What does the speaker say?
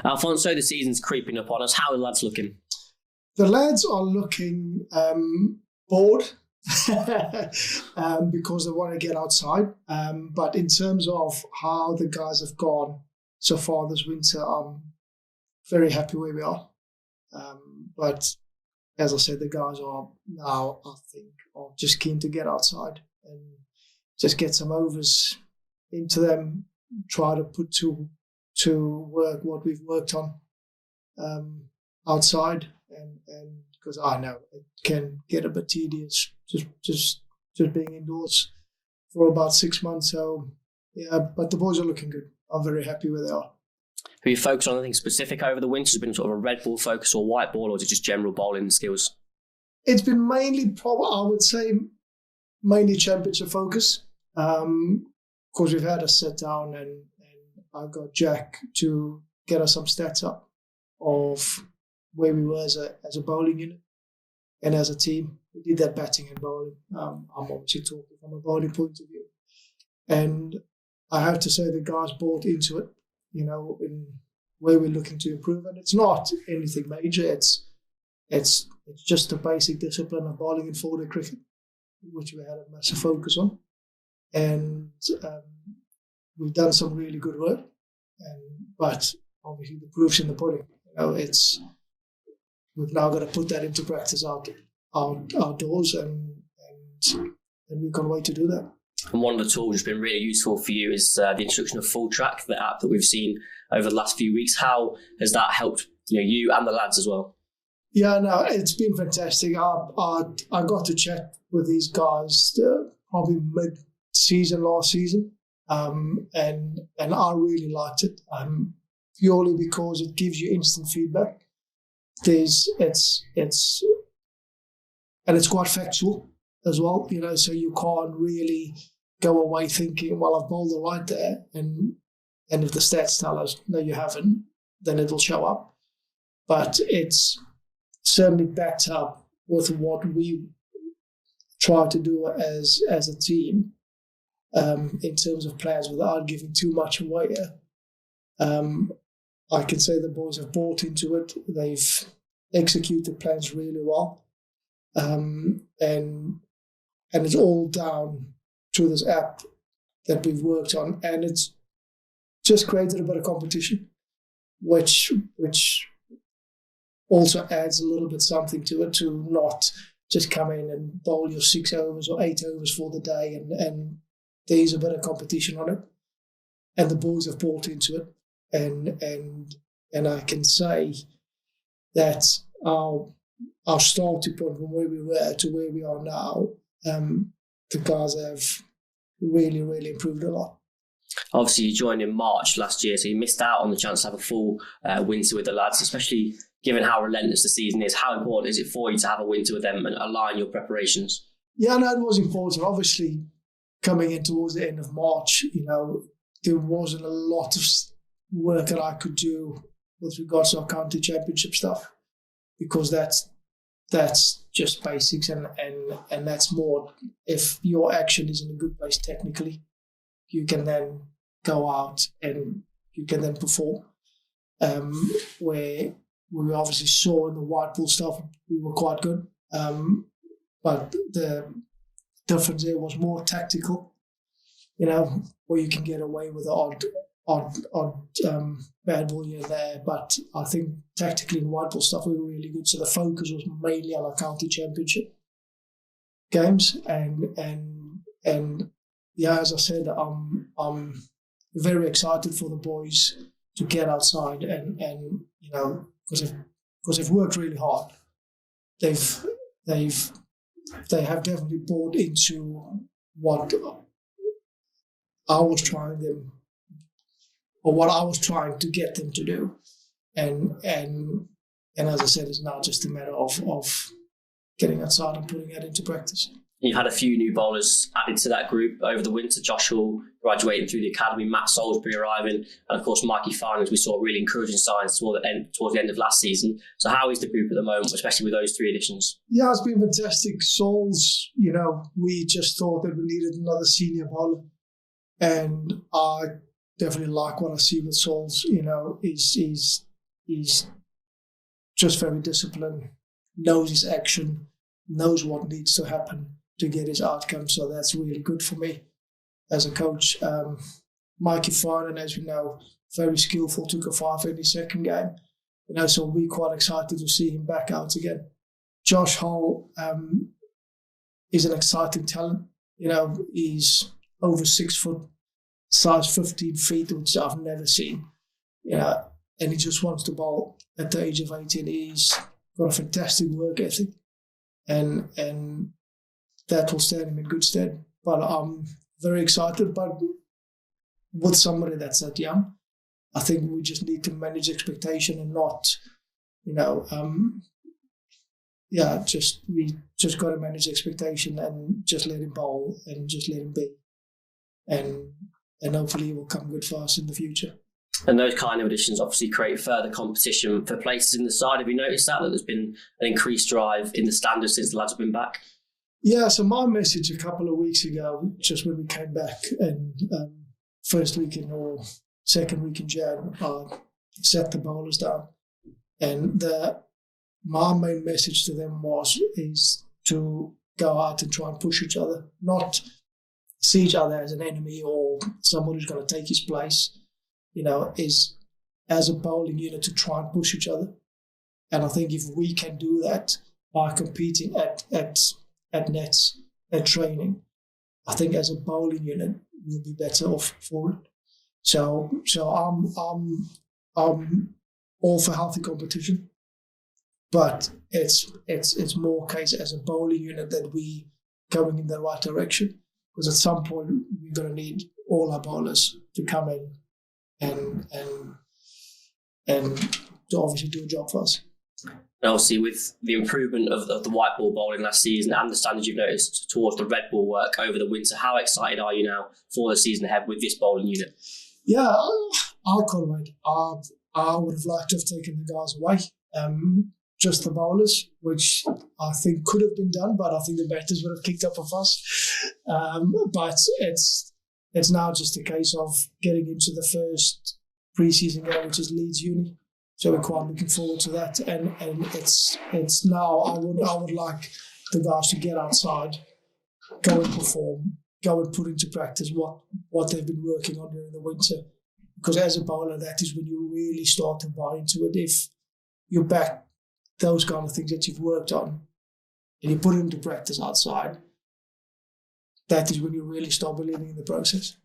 Alfonso, the season's creeping up on us. How are the lads looking? The lads are looking bored because they want to get outside. But in terms of how the guys have gone so far this winter, I'm very happy where we are. But as I said, the guys are now, I think, are just keen to get outside and just get some overs into them, try to put to work what we've worked on outside, and because I know it can get a bit tedious just being indoors for about 6 months. So yeah, but the boys are looking good. I'm very happy where they are. Have you focused on anything specific over the winter? Has it been sort of a red ball focus or white ball, or is it just general bowling skills? It's been mainly, I would say, mainly championship focus. Because we've had a sit down and I got Jack to get us some stats up of where we were as a bowling unit and as a team. We did that batting and bowling. I'm obviously talking from a bowling point of view. And I have to say the guys bought into it, in where we're looking to improve. And it's not anything major. It's just the basic discipline of bowling and four-day cricket, which we had a massive focus on. And we've done some really good work. But obviously the proof's in the pudding. We've now got to put that into practice outdoors, and we can't wait to do that. And one of the tools that's been really useful for you is the introduction of Full Track, the app that we've seen over the last few weeks. How has that helped you and the lads as well? Yeah, no, it's been fantastic. I got to chat with these guys probably mid-season last season, and I really liked it, purely because it gives you instant feedback. It's quite factual as well, so you can't really go away thinking, well, I've bowled the right there, and if the stats tell us, no, you haven't, then it'll show up. But it's certainly backed up with what we try to do as a team in terms of plans without giving too much away. I can say the boys have bought into it. They've executed plans really well. And it's all down to this app that we've worked on. And it's just created a bit of competition, which also adds a little bit something to it, to not just come in and bowl your 6 overs or 8 overs for the day. And there's a bit of competition on it. And the boys have bought into it. And I can say that our starting point from where we were to where we are now, the guys have really, really improved a lot. Obviously, you joined in March last year, so you missed out on the chance to have a full winter with the lads, especially given how relentless the season is. How important is it for you to have a winter with them and align your preparations? Yeah, no, it was important. Obviously, coming in towards the end of March, there wasn't a lot of work that I could do with regards to our county championship stuff, because that's just basics, and that's more, if your action is in a good place technically, you can then go out and you can then perform. Where we obviously saw in the white ball stuff, we were quite good, but the difference there was more tactical, where you can get away with the odd bad ball here and there. But I think tactically in white ball stuff, we were really good. So the focus was mainly on our county championship games, and yeah, as I said, I'm very excited for the boys to get outside and because they've worked really hard. They have definitely bought into what I was trying to get them to do, and as I said, it's now just a matter of getting outside and putting that into practice. You've had a few new bowlers added to that group over the winter. Josh Hall graduating through the academy, Matt Salisbury arriving, and of course Mikey Farnham, we saw really encouraging signs towards the end of last season. So how is the group at the moment, especially with those 3 additions? Yeah, it's been fantastic. Sols, we just thought that we needed another senior bowler, and I definitely like what I see with Souls. You know, he's just very disciplined, knows his action, knows what needs to happen to get his outcome. So that's really good for me as a coach. Mikey Farnan, as we know, very skillful, took a 5 in his second game. You know, so we're quite excited to see him back out again. Josh Hull is an exciting talent. You know, he's over 6 foot, size 15 feet, which I've never seen. You know, and he just wants to bowl at the age of 18. He's got a fantastic work ethic, and that will stand him in good stead. But I'm very excited. But with somebody that's that young, I think we just need to manage expectation and not, you know, we just got to manage expectation and just let him bowl and just let him be, and hopefully it will come good for us in the future. And those kind of additions obviously create further competition for places in the side. Have you noticed that there's been an increased drive in the standards since the lads have been back? Yeah, so my message a couple of weeks ago, just when we came back, and first week in or second week in Jan, I set the bowlers down. And my main message to them is to go out and try and push each other, not see each other as an enemy or someone who's going to take his place. You know, is as a bowling unit to try and push each other. And I think if we can do that by competing at nets, at training, I think as a bowling unit we'll be better off for it. So I'm all for healthy competition, but it's more case as a bowling unit that we going in the right direction, because at some point we're going to need all our bowlers to come in and to obviously do a job for us. And obviously with the improvement of the white ball bowling last season and the standards you've noticed towards the red ball work over the winter, how excited are you now for the season ahead with this bowling unit? Yeah, I can't wait. I would have liked to have taken the guys away, just the bowlers, which I think could have been done, but I think the batters would have kicked up a fuss. But it's now just a case of getting into the first pre-season game, which is Leeds Uni. So we're quite looking forward to that. And it's now I would like the guys to get outside, go and perform, go and put into practice what they've been working on during the winter. Because as a bowler, that is when you really start to buy into it. If you back those kind of things that you've worked on and you put it into practice outside, that is when you really start believing in the process.